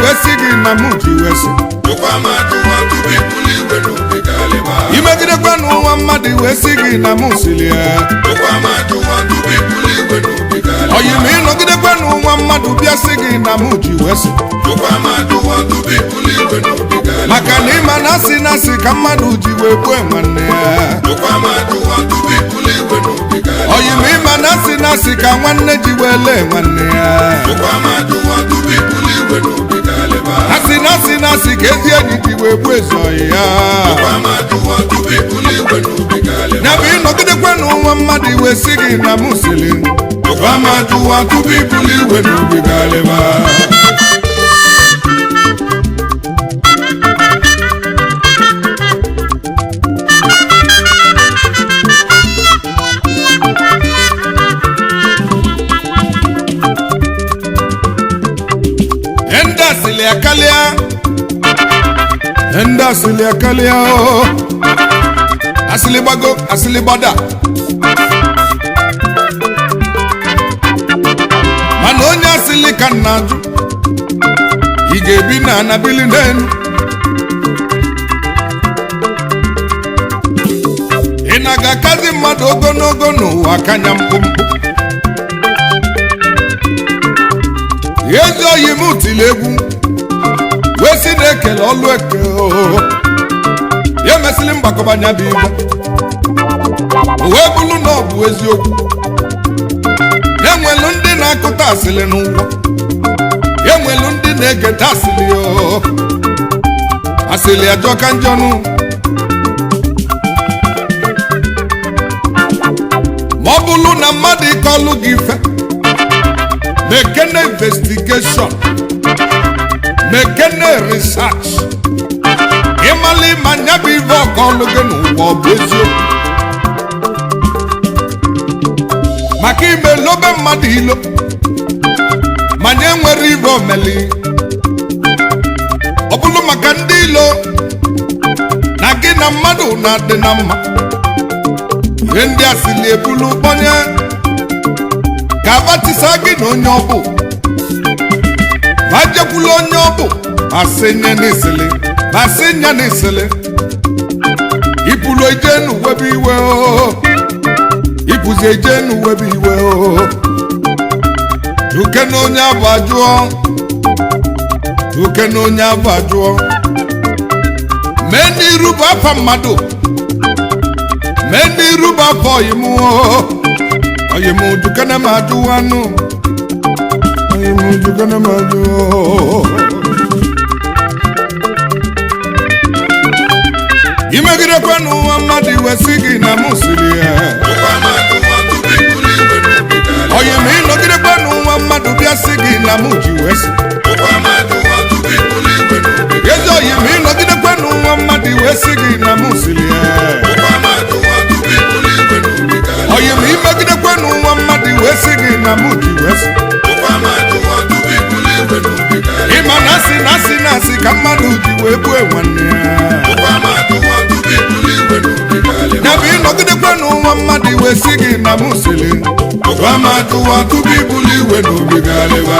wesigi na muji wesi imegide kwenu nwa mmadụ wesigi na musilia oyimi nọgide kwenu nwa mmadụ bịa sigi na muji wesi maka na ịma na-asị ka mmadụ ji wee gbue nwanne ya oyimi ịma na-asị ka nwanne ji wee lee nwanne ya asị ka ezi enyi ji wee gbuo ezoghị ya ya bụ ịnọgidekwanụ nwa mmadụ iwe si gị na musili amajuwa tupu ibuli iwe n'obi galịba enda asili akalia o asili bago asili bada mana onye asili ka nnaju ị ga-ebi na anabili n'elu ị na-aga-akazi mmadụ ogologo n'ụwa kanya mkpụmkpụ ezi oyi m tili egwu wee si na-ekele ọlụ eke ya mesịrị mgbakọbanya bụ ibe o wee bụrụ na ọ bụ eziokwu enwelu ndị na-akụta asịrị n'ụwa enwelu ndị na-egeta asịrị asịrị ajọka njọnụ ma ọ bụrụ na mmadụ ịkọlụ gị ife mekene investigeshọn mekene research ịmali ma nya bụ ife ọkọlụ gị n'ụwa ọ bụ eziokwu maka ime lobe mmadụ ilo ma nye nwere ife omeli ọ bụrụ maka ndị ilo na gị na mmadụ na-adị na mma ihe ndị asịrị ebulu onye ka abatisa gị na onye ọbụ bajekwula onye ọbụ asịnya n'isili asịnya n'isili ipulu eje n'uwebe iwe ipuzi eje n'uwebe iwe uke na onye abụ ajụọ uke na onye abụ ajụọ mee n'iru bụ afa mmadụ mee n'iru bụ afa oyimu dukana ma ajụwanụ oyimu dukana ma ajụọ imegide kwenu nwa mmadụ iwe si gị na musili ya oyimu ịnọgide kwenu nwa mmadụ bịa si gị na muji wesi ezi oyimu ịnọgide kwenu nwa mmadụ iwe si gị na musili ya oyimu imegide kwenu nwa mmadụ iwe si gị na muji wesi ịma na-asị ka mmadụ ji wee gbue nwanne ya bụ ịnọgidekwanụ nwa mmadụ iwe si gị na musili amajuwa tupu ibuli iwe n'obi galịba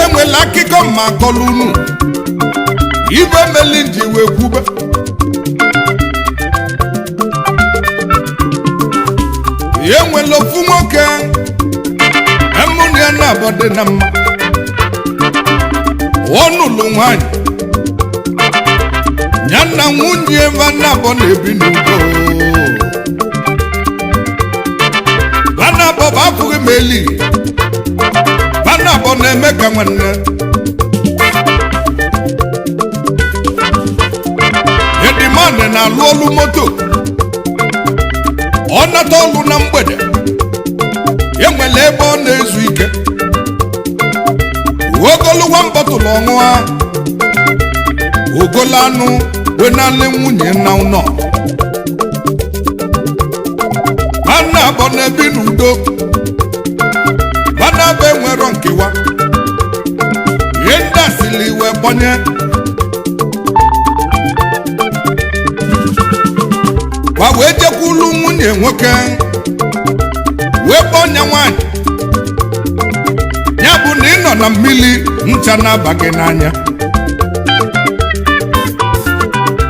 enwela akụkọ ma akọlụ unu ibe meli nji wee kwube enwela ofu nwoke emụnụ ya na-abọ dị na mma ọnụlụ nwanyị ya na nwunye ebe na-abọ na-ebi n'udo banabọ bụ afụghị m eli banabọ na-eme ka nwanne edimandị na-alụ ọlụ moto ọ nata ọlụ na mgbede enwere ebe ọ na-ezu ike ogoluwa mbọtụlụ ọṅụa ogolo anụ wenalị nwunye na ụnọ abọ na-ebi n'udo mana bụ enwero nkewa ihe ndị asịrị wee gbanye kwa wee jekwulu nwunye nwoke wee kpọnye nwanyị ya bụ na ị nọ na mmiri ncha na-aba gị n'anya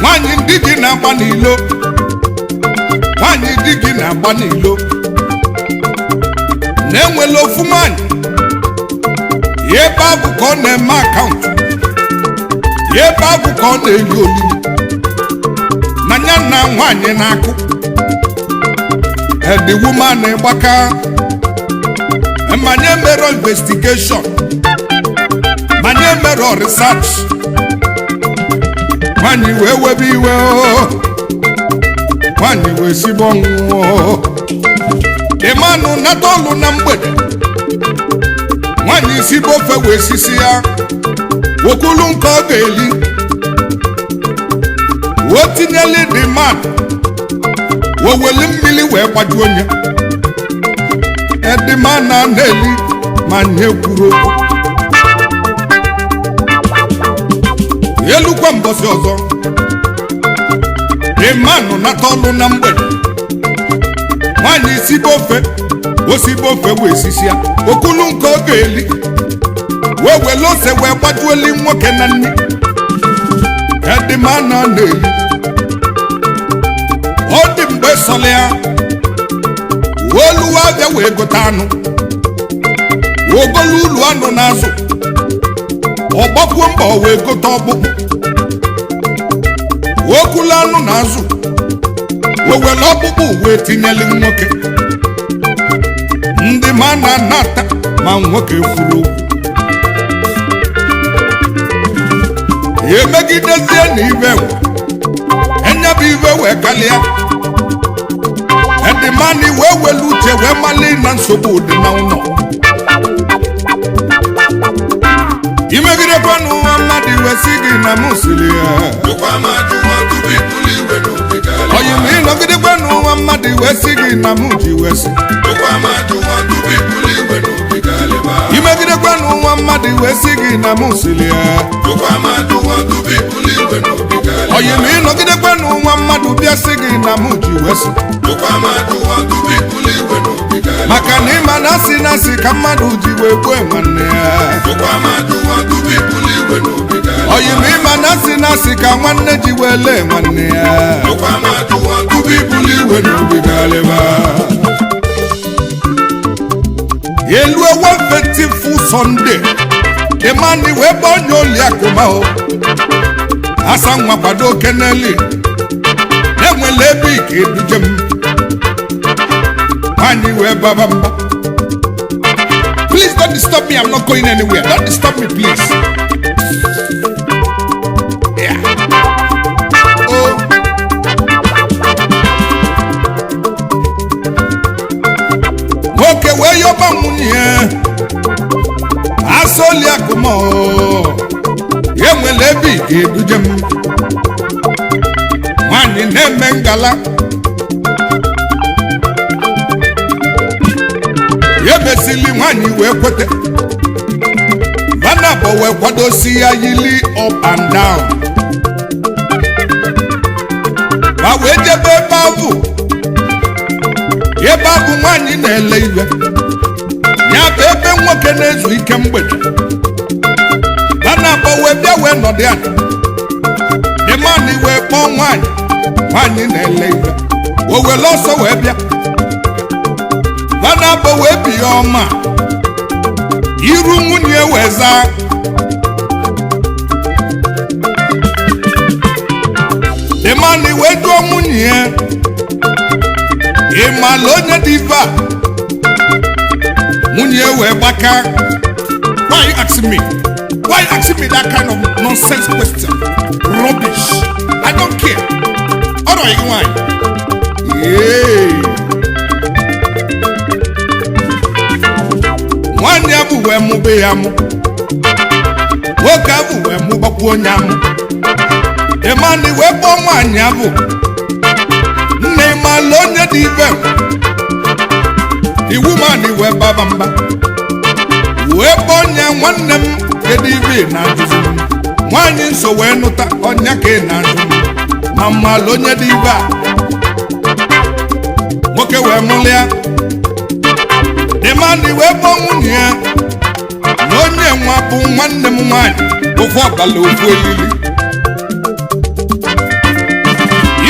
nwanyị ndị gị na-agba n'ilo nwanyị di gị na-agba n'ilo na-enwela ofu nwanyị ya ebe abụ ka ọ na-eme akaụntụ ya ebe abụ ka ọ na-eli olili na ya na nwanyị na-akụ the woman gbaka manye mere investigation manye mere research nwanyị wee webe iwe nwanyị wee sigbo ọnwụọ ịmanụ nata ọlụ na mgbede nwanyị sigbo ofe wee sisi ya wokulu nke ọ ga-eli o tinyeli the man woweli mmiri wee gbaju onye edima na-eli ma nye kwuru okwu elukwa mbọsị ọzọ ịmanụ nata ọlụ na mgbede nwanyị sigbo ofe osigbo ofe wee sisi ya okulu nke ọ ga-eli wee wele ose wee gbajuoli nwoke na nne edima na-eli ọ dị mgbe sọlị ya oluwa abịa wee gote anụ ogolu ụlọ anụ n'azụ ọgbakwuo mba wee gote ọkpụkpụ okulu anụ n'azụ wewere ọkpụkpụ wee tinyeli nwoke ndị ma na-anata ma nwoke kwuru okwu emegidezie na ibe enyebụ ibe wee kalịa edimani wee welu uche wee mali na nsogbu dị na ụlọ imegidekwa n'ụwa mmadụ wee si gị na mụ siri ya oyi ma ịnọgidekwa n'ụwa mmadụ wee si gị na mụ ji wee si imegidekwa n'ụwa mmadụ wee si gị na mụ siri ya oyi ma ịnọgidekwa n'ụwa mmadụ bịa si gị na mụ ji wee si maka na ịma na asị na asị ka mmadụ ji wee gbue nwanne ya oyi ma ịma na asị na asị ka nwanne ji wee lee nwanne ya elue one faithful Sunday ịmani wee gba onye oli akụmahụ asa nwa kwado keneli na-enwele ebe ike eduje m nwanyị wee baba mba please don't disturb me, I'm not going anywhere, don't disturb me please. Yeah. Oh. Nwoke wee yọba nwunye asọli akụmọ ya nwere ebe ị ga-eduje m nwanyị na-eme ngala ya mesili nwanyị wee kwete vanabọ wee kwadosi ya yili up and down ma wee jebe ebe abụ nwanyị na-ele iwe ya bụ ebe nwoke na-ezu ike mgbede vanabọ wee bịa wee nọdụ ya ịmanị wee kpọọ nwanyị na-ele iwe o were ọsọ wee bịa vanabọ wee bi ya ọma iru nwunye wee zaa ịmanị wee jụọ nwunye ya ịmala onye dị ife a nwunye wee gbaka why you asking me that kind of nonsense question rubbish I don't care ọrọ yi nwanyị nwanyị abụ wee mụbe ya mụ nwoke abụ wee mụbakwa onye amụ ịmanị wee kpọọ nwanyị abụ nne ịmala onye dị ife the woman wee baba mba wee bonye nwanne m kedu ibe na-ajụzi m nwaanyị nso wee nụta ọnya ka ị na-ajụ m ma mmalụ onye dị ibe a nwoke wee mụlịa dịmandị wee kpọọ nwunye ya na onye nwa bụ nwanne m nwaanyị ofu ọbala ofu elili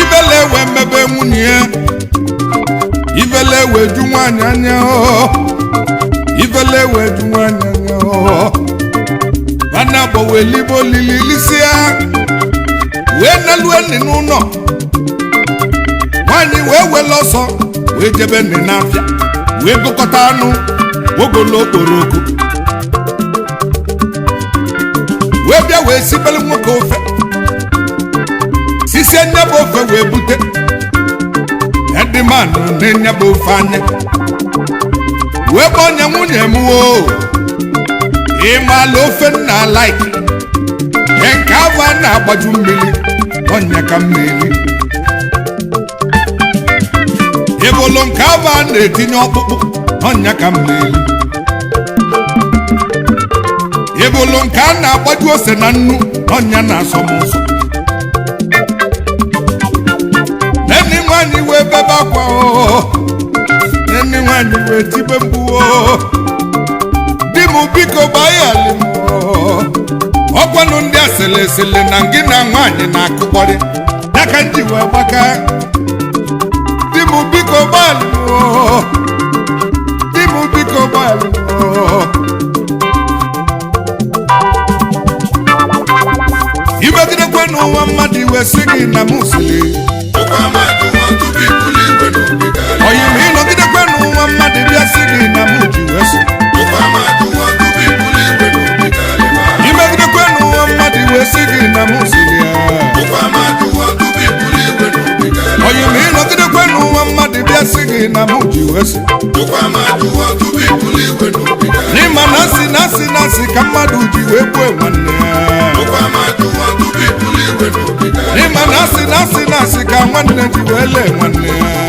ibele wee mebe nwunye ya ibele wee ju nwaanyị anya ibele wee ju nwaanyị anya mana bụ wee libo lililisia wee nalu enyi n'ụlọ nwaanyị wee wele ọsọ wee jebe nne n'afịa wee gụkọta anụ ogolo okporoko wee bịa wee sibele nwoke ofe sisie nyebe ofe wee bute edimanụ na-enyebe ofe anya wee gbọnye nwunye m ịmala ofe nna laiki nke ahụ a na-agbaju mmiri ọnya ka mmiri ebolo nke ahụ a na-etinye ọkpụkpụ ọnya ka mmiri ebolo nke a na-agbaju ose na nnu ọnya na-asọ m ụsọ enyi nwaanyị wee bebe akwa enyi nwaanyị wee tibe mgbu di m biko gbaghali m ọkwanụ ndị asịlịsịlị na gị na nwaanyị na-akụkpọrị n'aka nji wee gbaka di m biko gbaghali m di m biko gbaghali m imegidekwe n'ụwa mmadụ iwe si gị na m siri oyi m ịnọgidekwe n'ụwa mmadụ bịa si gị na m ji wee so imegidekwe n'ụwa mmadụ wee si gị na m siri oyi m ịnọgidekwe n'ụwa mmadụ bịa si gị na m ji wee so n'ịma na asị ka mmadụ ji wee gbuo nwanne ya n'ịma na asị ka nwanne ji wee lee nwanne ya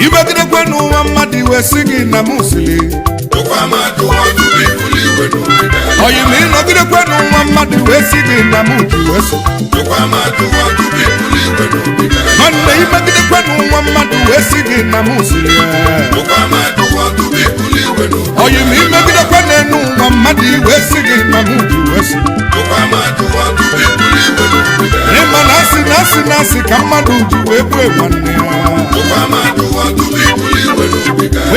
imegidekwe n'ụwa mmadụ iwe si gị na m siri oyi m ịnọgidekwe n'ụwa mmadụ wee si gị na m ji wee so nwanne imegidekwe n'ụwa mmadụ wee si gị na m siri oyi m imegidekwe n'enu ụwa mmadụ wee si gị na m ji wee so ịma na asị ka mmadụ ji wee gbue nwanne ya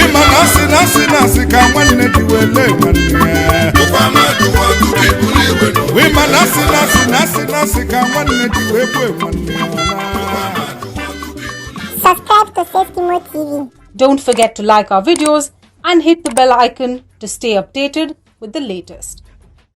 ịma na asị ka nwanne ji wee lee nwanne ya ịma na asị ka nwanne ji wee gbue nwanne ya. Subscribe to Safety TV. Don't forget to like our videos and hit the bell icon to stay updated with the latest.